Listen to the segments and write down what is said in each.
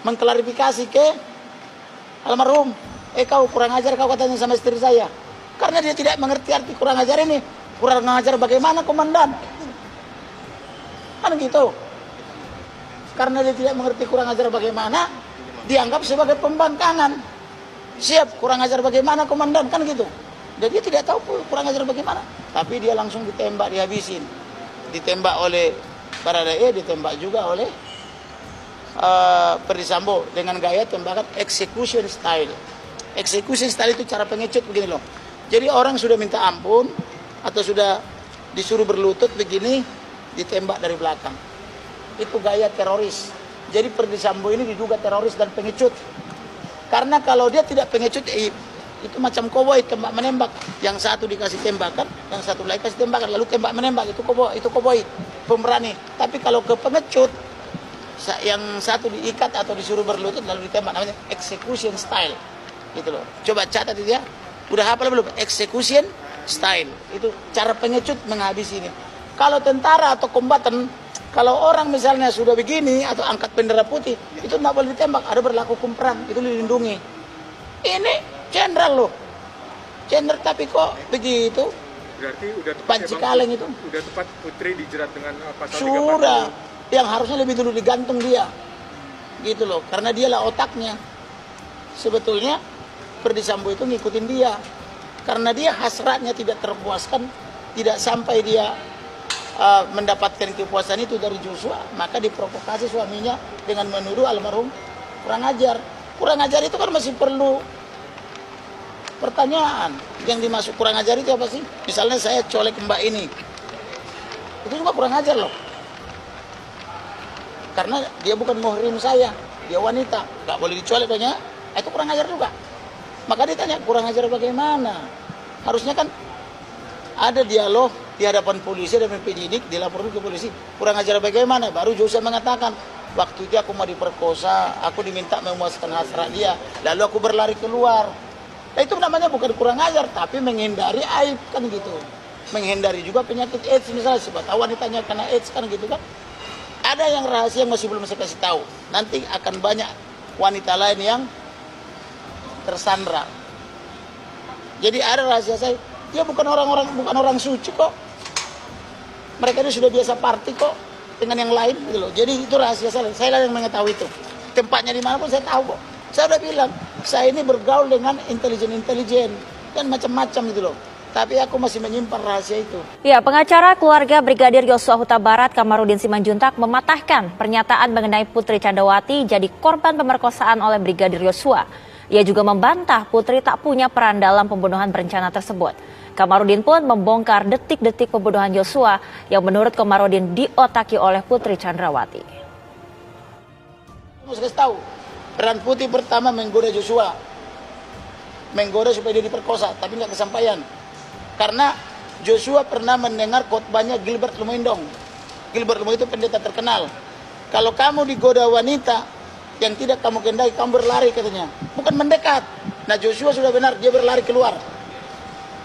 mengklarifikasi ke almarhum. Kau kurang ajar kau katanya sama istri saya. Karena dia tidak mengerti arti kurang ajar ini. Kurang ajar bagaimana komandan? Kan gitu. Karena dia tidak mengerti kurang ajar bagaimana, dianggap sebagai pembangkangan. Siap, kurang ajar bagaimana komandan? Kan gitu. Dan dia tidak tahu kurang ajar bagaimana. Tapi dia langsung ditembak, dihabisin. Ditembak oleh Baradae, ditembak juga oleh Ferdy Sambo dengan gaya tembakan execution style. Execution style itu cara pengecut begini loh. Jadi orang sudah minta ampun atau sudah disuruh berlutut begini, ditembak dari belakang. Itu gaya teroris. Jadi Ferdy Sambo ini diduga teroris dan pengecut. Karena kalau dia tidak pengecut, itu macam koboi tembak menembak. Yang satu dikasih tembakan, yang satu lagi kasih tembakan, lalu tembak menembak. Itu koboi, pemberani. Tapi kalau ke pengecut, yang satu diikat atau disuruh berlutut lalu ditembak, namanya execution style. Gitu loh. Coba catat itu ya. Udah hafal belum? Execution style. Itu cara pengecut menghabisi ini. Kalau tentara atau kombatan, kalau orang misalnya sudah begini atau angkat bendera putih, itu tidak boleh ditembak. Ada berlaku hukum perang, itu dilindungi. Ini jenderal loh. Jenderal tapi kok begitu? Berarti udah tepat Panci kaleng itu. Udah tepat Putri dijerat dengan pasal 340. Sudah. Yang harusnya lebih dulu digantung dia. Gitu loh. Karena dialah otaknya. Sebetulnya Ferdy Sambo itu ngikutin dia. Karena dia hasratnya tidak terpuaskan, tidak sampai dia mendapatkan kepuasan itu dari Joshua, maka diprovokasi suaminya dengan menuduh almarhum kurang ajar. Kurang ajar itu kan masih perlu pertanyaan. Yang dimaksud kurang ajar itu apa sih? Misalnya saya colek mbak ini, itu juga kurang ajar loh. Karena dia bukan muhrim saya, dia wanita, nggak boleh dicolek banyak, itu kurang ajar juga. Maka ditanya kurang ajar bagaimana? Harusnya kan ada dialog di hadapan polisi dan penyidik, dilaporkan ke polisi. Kurang ajar bagaimana? Baru Joshua mengatakan, waktu itu aku mau diperkosa, aku diminta memuaskan hasrat dia, lalu aku berlari keluar. Nah, itu namanya bukan kurang ajar, tapi menghindari aib kan gitu. Menghindari juga penyakit AIDS misalnya, siapa tahu wanitanya kena AIDS kan gitu kan. Ada yang rahasia yang masih belum saya kasih tahu. Nanti akan banyak wanita lain yang tersandra. Jadi ada rahasia saya, dia bukan orang suci kok. Mereka ini sudah biasa party kok dengan yang lain gitu loh. Jadi itu rahasia saya yang mengetahui itu. Tempatnya di mana pun saya tahu kok. Saya udah bilang, saya ini bergaul dengan intelijen dan macam-macam gitu loh. Tapi aku masih menyimpan rahasia itu. Ya, pengacara keluarga Brigadir Yosua Huta Barat Kamarudin Simanjuntak mematahkan pernyataan mengenai Putri Chandrawati jadi korban pemerkosaan oleh Brigadir Yosua. Ia juga membantah Putri tak punya peran dalam pembunuhan berencana tersebut. Kamarudin pun membongkar detik-detik pembunuhan Yosua yang menurut Kamarudin diotaki oleh Putri Chandrawati. Saya kasih tahu, peran Putri pertama menggoda Joshua. Menggoda supaya dia diperkosa, tapi nggak kesampaian. Karena Joshua pernah mendengar khotbahnya Gilbert Lumindong. Gilbert Lumindong itu pendeta terkenal. Kalau kamu digoda wanita yang tidak kamu kehendaki, kamu berlari katanya. Bukan mendekat. Nah Joshua sudah benar, dia berlari keluar.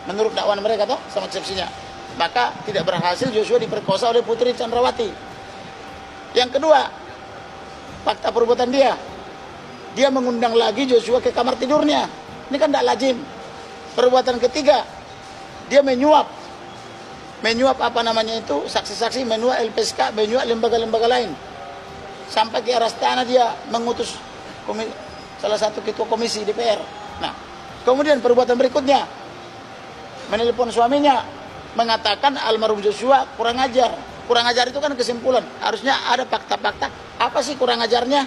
Menurut dakwaan mereka toh, sama eksepsinya. Maka tidak berhasil Joshua diperkosa oleh Putri Chandrawati. Yang kedua, fakta perbuatan dia. Dia mengundang lagi Joshua ke kamar tidurnya. Ini kan tidak lazim. Perbuatan ketiga, dia menyuap. Menyuap apa namanya itu, saksi-saksi, menyuap LPSK, menyuap lembaga-lembaga lain. Sampai ke arah istana dia mengutus salah satu ketua komisi DPR. Nah, kemudian perbuatan berikutnya, menelpon suaminya, mengatakan almarhum Joshua kurang ajar. Kurang ajar itu kan kesimpulan. Harusnya ada fakta-fakta. Apa sih kurang ajarnya?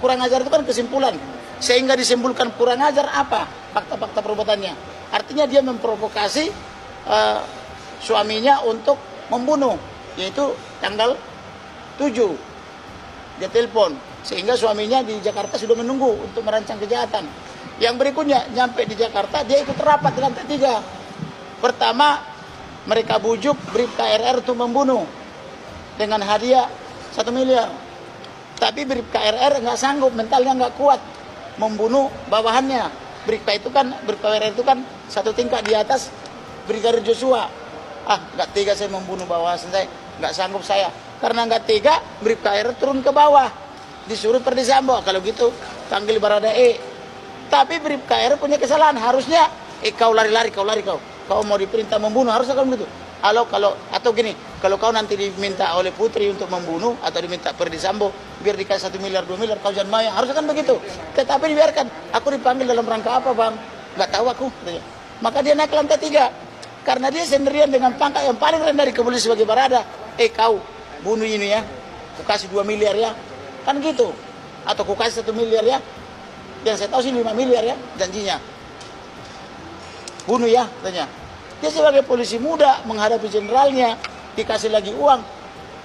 Kurang ajar itu kan kesimpulan. Sehingga disimpulkan kurang ajar apa? Fakta-fakta perbuatannya. Artinya dia memprovokasi suaminya untuk membunuh. Yaitu tanggal 7. Dia telepon. Sehingga suaminya di Jakarta sudah menunggu untuk merancang kejahatan. Yang berikutnya, nyampe di Jakarta, dia ikut rapat di lantai 3. Pertama, mereka bujuk Bribka RR untuk membunuh dengan hadiah 1 miliar. Tapi Bribka RR nggak sanggup, mentalnya nggak kuat membunuh bawahannya. Bribka RR itu kan satu tingkat di atas Brigadir Joshua. Nggak tega saya membunuh bawahan saya, nggak sanggup saya. Karena nggak tega, Bribka RR turun ke bawah. disuruh Ferdi Sambo. Kalau gitu panggil Baradae. Tapi Bribka R punya kesalahan. Harusnya kau lari-lari kau mau diperintah membunuh, harusnya kalau begitu. Atau gini, kalau kau nanti diminta oleh Putri untuk membunuh atau diminta Ferdi Sambo biar dikasih 1 miliar 2 miliar kau jangan mau, harusnya kan begitu. Tetapi dibiarkan. Aku dipanggil dalam rangka apa, Bang? Nggak tahu aku, katanya. Maka dia naik ke lantai 3 karena dia sendirian dengan pangkat yang paling rendah di kepolisian sebagai Barada. Kau bunuh ini ya, ku kasih 2 miliar ya, kan gitu. Atau ku kasih 1 miliar ya, yang saya tahu sih 5 miliar ya janjinya. Bunuh ya, katanya. Dia sebagai polisi muda menghadapi jenderalnya, dikasih lagi uang.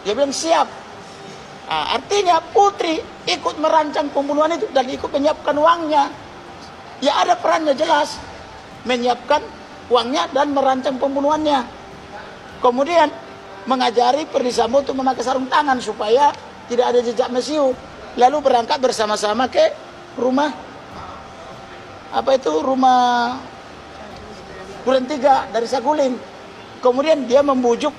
Dia bilang siap. Nah, artinya Putri ikut merancang pembunuhan itu dan ikut menyiapkan uangnya. Ya ada perannya jelas. Menyiapkan uangnya dan merancang pembunuhannya. Kemudian mengajari Ferdi Sambo untuk memakai sarung tangan supaya tidak ada jejak mesiu. Lalu berangkat bersama-sama ke rumah rumah Duren 3 dari Saguling. Kemudian dia membujuk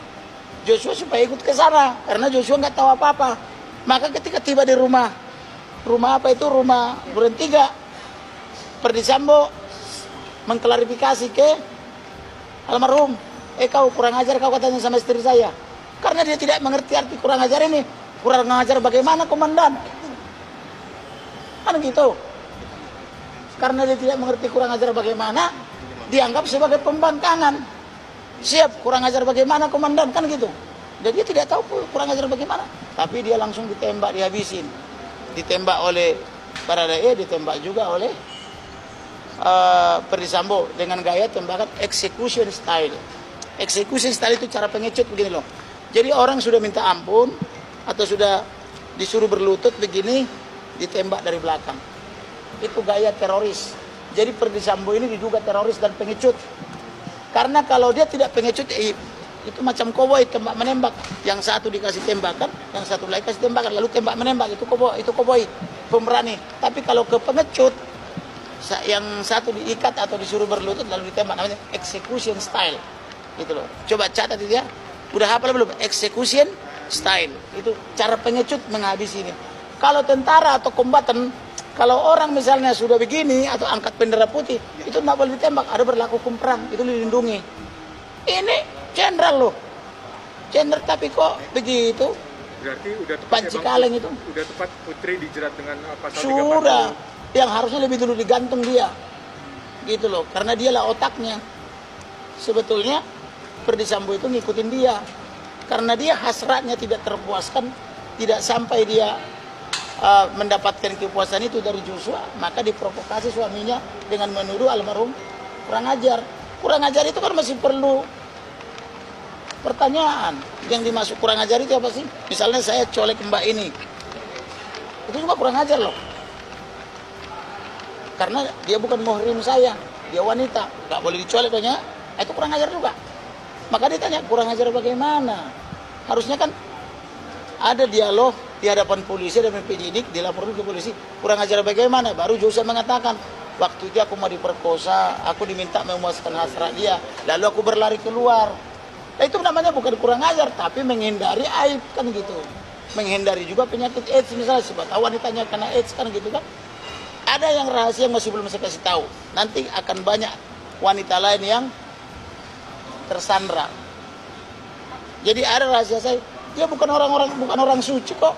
Joshua supaya ikut ke sana karena Joshua nggak tahu apa-apa. Maka ketika tiba di rumah Duren 3, Ferdi Sambo mengklarifikasi ke almarhum, kau kurang ajar kau katanya sama istri saya. Karena dia tidak mengerti arti kurang ajar ini. Kurang ajar bagaimana, Komandan? Kan gitu. Karena dia tidak mengerti kurang ajar bagaimana, dianggap sebagai pembangkangan. Siap, kurang ajar bagaimana, Komandan? Kan gitu. Dan dia tidak tahu kurang ajar bagaimana. Tapi dia langsung ditembak, dihabisin. Ditembak oleh Baradae, ditembak juga oleh Ferdi Sambo dengan gaya tembakan execution style. Execution style itu cara pengecut begini loh. Jadi orang sudah minta ampun atau sudah disuruh berlutut begini, ditembak dari belakang. Itu gaya teroris. Jadi Ferdi Sambo ini diduga teroris dan pengecut. Karena kalau dia tidak pengecut, itu macam koboi tembak menembak. Yang satu dikasih tembakan, yang satu lagi kasih tembakan, lalu tembak menembak. Itu koboi, pemberani. Tapi kalau ke pengecut, yang satu diikat atau disuruh berlutut lalu ditembak, namanya execution style. Gitu loh. Coba catat itu ya. Udah hafal belum? Execution style. Itu cara pengecut menghabisi ini. Kalau tentara atau kombatan, kalau orang misalnya sudah begini atau angkat bendera putih, itu tidak boleh ditembak. Ada berlaku hukum perang, itu dilindungi. Ini jenderal loh. Jenderal tapi kok begitu? Berarti udah tepat Panci kaleng itu. Udah tepat Putri dijerat dengan pasal 340. Sudah. Yang harusnya lebih dulu digantung dia. Gitu loh. Karena dialah otaknya. Sebetulnya Ferdi Sambo itu ngikutin dia. Karena dia hasratnya tidak terpuaskan, tidak sampai dia mendapatkan kepuasan itu dari Joshua, maka diprovokasi suaminya dengan menuduh almarhum kurang ajar. Kurang ajar itu kan masih perlu pertanyaan. Yang dimaksud kurang ajar itu apa sih? Misalnya saya colek mbak ini, itu juga kurang ajar loh. Karena dia bukan muhrim saya, dia wanita, nggak boleh dicolek banyak, itu kurang ajar juga. Maka ditanya kurang ajar bagaimana? Harusnya kan ada dialog di hadapan polisi dan penyidik, dilaporkan ke polisi. Kurang ajar bagaimana? Baru Joshua mengatakan, waktu itu aku mau diperkosa, aku diminta memuaskan hasrat dia, lalu aku berlari keluar. Nah, itu namanya bukan kurang ajar, tapi menghindari aib kan gitu. Menghindari juga penyakit AIDS misalnya, siapa tahu wanitanya kena AIDS kan gitu kan. Ada yang rahasia yang masih belum saya kasih tahu. Nanti akan banyak wanita lain yang tersandra. Jadi ada rahasia saya, dia bukan orang suci kok.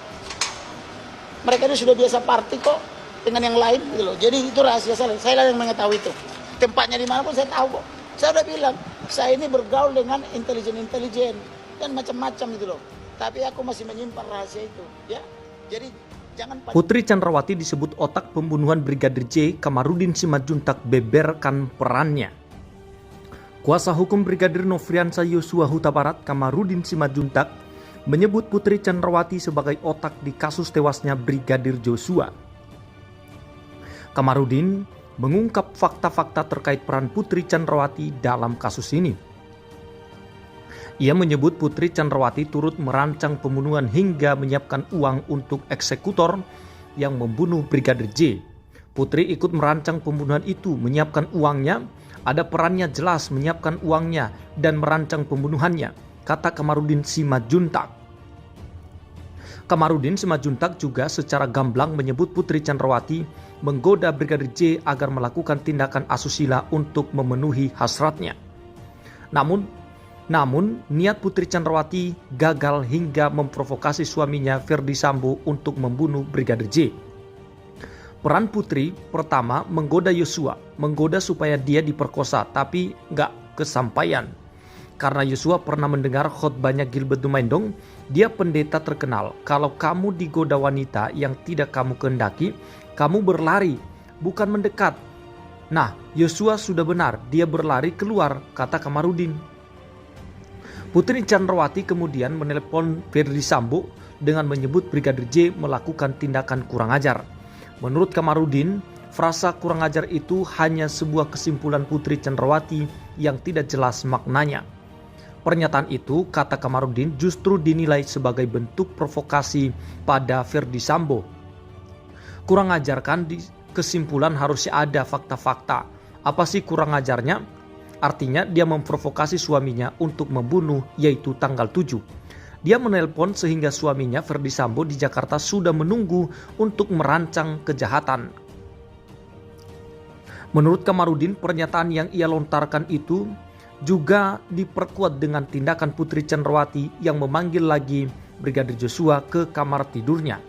Mereka itu sudah biasa party kok dengan yang lain gitu loh. Jadi itu rahasia saya yang mengetahui itu. Tempatnya di mana pun saya tahu kok. Saya udah bilang, saya ini bergaul dengan intelijen dan macam-macam gitu loh. Tapi aku masih menyimpan rahasia itu, ya. Jadi jangan. Putri Chandrawati disebut otak pembunuhan Brigadir J. Kamarudin Simanjuntak beberkan perannya. Kuasa hukum Brigadir Nofriansah Yosua Huta Barat Kamarudin Simanjuntak menyebut Putri Chandrawati sebagai otak di kasus tewasnya Brigadir Joshua. Kamarudin mengungkap fakta-fakta terkait peran Putri Chandrawati dalam kasus ini. Ia menyebut Putri Chandrawati turut merancang pembunuhan hingga menyiapkan uang untuk eksekutor yang membunuh Brigadir J. Putri ikut merancang pembunuhan itu, menyiapkan uangnya, ada perannya jelas menyiapkan uangnya dan merancang pembunuhannya, kata Kamarudin Simanjuntak. Kamarudin Simajuntak juga secara gamblang menyebut Putri Chandrawati menggoda Brigadir J agar melakukan tindakan asusila untuk memenuhi hasratnya. Namun niat Putri Chandrawati gagal hingga memprovokasi suaminya Ferdi Sambo untuk membunuh Brigadir J. Peran Putri pertama menggoda Yosua, menggoda supaya dia diperkosa, tapi nggak kesampaian. Karena Yosua pernah mendengar khotbahnya Gilbert Dumindong, dia pendeta terkenal. Kalau kamu digoda wanita yang tidak kamu kehendaki, kamu berlari, bukan mendekat. Nah, Yosua sudah benar, dia berlari keluar, kata Kamarudin. Putri Chandrawati kemudian menelepon Ferdi Sambo dengan menyebut Brigadir J melakukan tindakan kurang ajar. Menurut Kamarudin, frasa kurang ajar itu hanya sebuah kesimpulan Putri Chandrawati yang tidak jelas maknanya. Pernyataan itu, kata Kamarudin, justru dinilai sebagai bentuk provokasi pada Ferdi Sambo. Kurang ajar kan, di kesimpulan harusnya ada fakta-fakta. Apa sih kurang ajarnya? Artinya dia memprovokasi suaminya untuk membunuh, yaitu tanggal 7. Dia menelpon sehingga suaminya Ferdi Sambo di Jakarta sudah menunggu untuk merancang kejahatan. Menurut Kamarudin, pernyataan yang ia lontarkan itu juga diperkuat dengan tindakan Putri Chandrawati yang memanggil lagi Brigadir Joshua ke kamar tidurnya.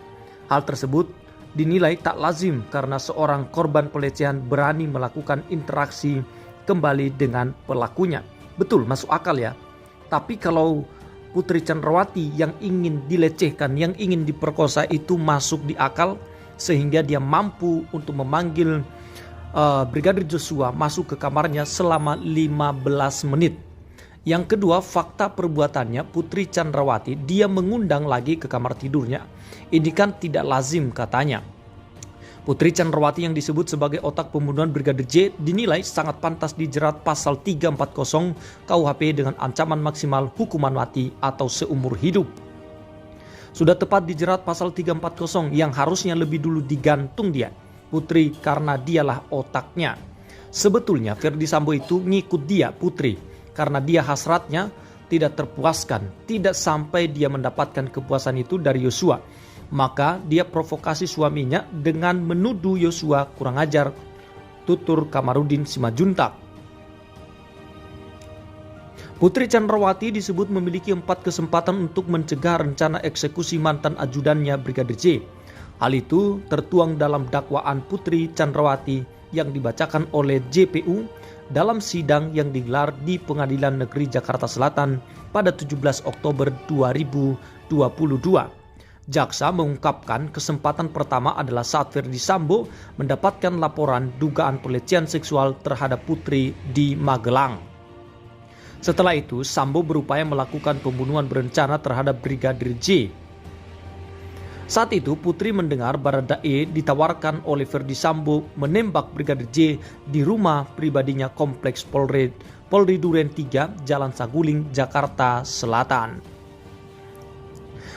Hal tersebut dinilai tak lazim karena seorang korban pelecehan berani melakukan interaksi kembali dengan pelakunya. Betul, masuk akal ya. Tapi kalau Putri Chandrawati yang ingin dilecehkan, yang ingin diperkosa itu masuk di akal sehingga dia mampu untuk memanggil Brigadir Joshua masuk ke kamarnya selama 15 menit. Yang kedua, fakta perbuatannya Putri Chandrawati dia mengundang lagi ke kamar tidurnya. Ini kan tidak lazim katanya. Putri Chandrawati yang disebut sebagai otak pembunuhan Brigadir J dinilai sangat pantas dijerat pasal 340 KUHP dengan ancaman maksimal hukuman mati atau seumur hidup. Sudah tepat dijerat pasal 340 yang harusnya lebih dulu digantung dia, Putri, karena dialah otaknya. Sebetulnya Ferdi Sambo itu ngikut dia, Putri, karena dia hasratnya tidak terpuaskan, tidak sampai dia mendapatkan kepuasan itu dari Yosua. Maka dia provokasi suaminya dengan menuduh Yosua kurang ajar, tutur Kamarudin Simajuntak. Putri Chandrawati disebut memiliki 4 kesempatan untuk mencegah rencana eksekusi mantan ajudannya Brigadir J. Hal itu tertuang dalam dakwaan Putri Chandrawati yang dibacakan oleh JPU dalam sidang yang digelar di Pengadilan Negeri Jakarta Selatan pada 17 Oktober 2022. Jaksa mengungkapkan kesempatan pertama adalah saat Ferdi Sambo mendapatkan laporan dugaan pelecehan seksual terhadap Putri di Magelang. Setelah itu, Sambo berupaya melakukan pembunuhan berencana terhadap Brigadir J. Saat itu Putri mendengar Baradae ditawarkan oleh Ferdi Sambo menembak Brigadir J di rumah pribadinya Kompleks Polri Duren 3, Jalan Saguling, Jakarta Selatan.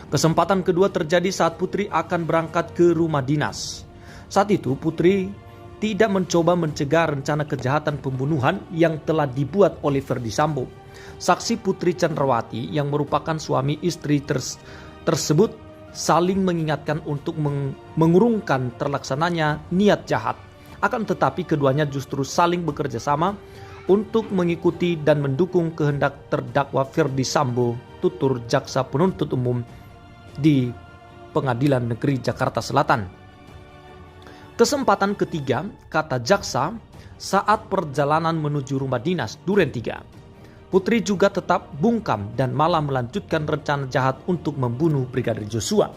Kesempatan kedua terjadi saat Putri akan berangkat ke rumah dinas. Saat itu Putri tidak mencoba mencegah rencana kejahatan pembunuhan yang telah dibuat oleh Ferdi Sambo. Saksi Putri Chandrawati yang merupakan suami istri tersebut saling mengingatkan untuk mengurungkan terlaksananya niat jahat. Akan tetapi keduanya justru saling bekerja sama untuk mengikuti dan mendukung kehendak terdakwa Ferdi Sambo, tutur jaksa penuntut umum di Pengadilan Negeri Jakarta Selatan. Kesempatan ketiga, kata jaksa, saat perjalanan menuju rumah dinas Duren 3. Putri juga tetap bungkam dan malah melanjutkan rencana jahat untuk membunuh Brigadir Joshua.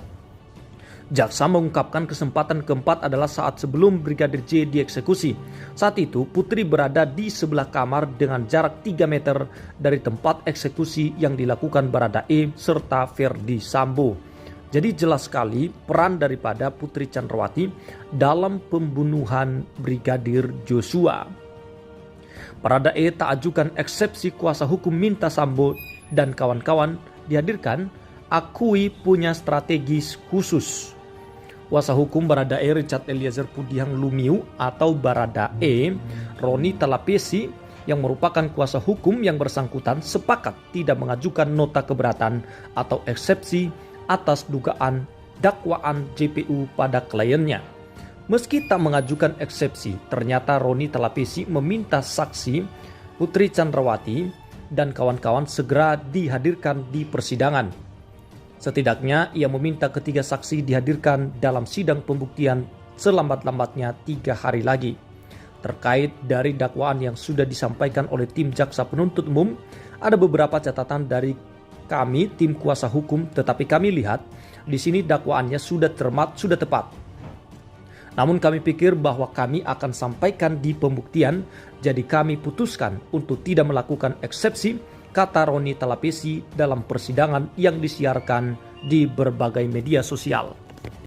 Jaksa mengungkapkan kesempatan keempat adalah saat sebelum Brigadir J dieksekusi. Saat itu Putri berada di sebelah kamar dengan jarak 3 meter dari tempat eksekusi yang dilakukan Baradae serta Ferdi Sambo. Jadi jelas sekali peran daripada Putri Chandrawati dalam pembunuhan Brigadir Joshua. Baradae tak ajukan eksepsi kuasa hukum minta Sambo dan kawan-kawan dihadirkan, akui punya strategis khusus. Kuasa hukum Baradae Richard Eliezer Pudiang Lumiu atau Baradae Roni Talapesi yang merupakan kuasa hukum yang bersangkutan sepakat tidak mengajukan nota keberatan atau eksepsi atas dugaan dakwaan JPU pada kliennya. Meski tak mengajukan eksepsi, ternyata Roni Talapesi meminta saksi Putri Chandrawati dan kawan-kawan segera dihadirkan di persidangan. Setidaknya ia meminta ketiga saksi dihadirkan dalam sidang pembuktian selambat-lambatnya 3 hari lagi. Terkait dari dakwaan yang sudah disampaikan oleh tim jaksa penuntut umum, ada beberapa catatan dari kami tim kuasa hukum, tetapi kami lihat di sini dakwaannya sudah tepat. Namun kami pikir bahwa kami akan sampaikan di pembuktian, jadi kami putuskan untuk tidak melakukan eksepsi, kata Roni Talapesi dalam persidangan yang disiarkan di berbagai media sosial.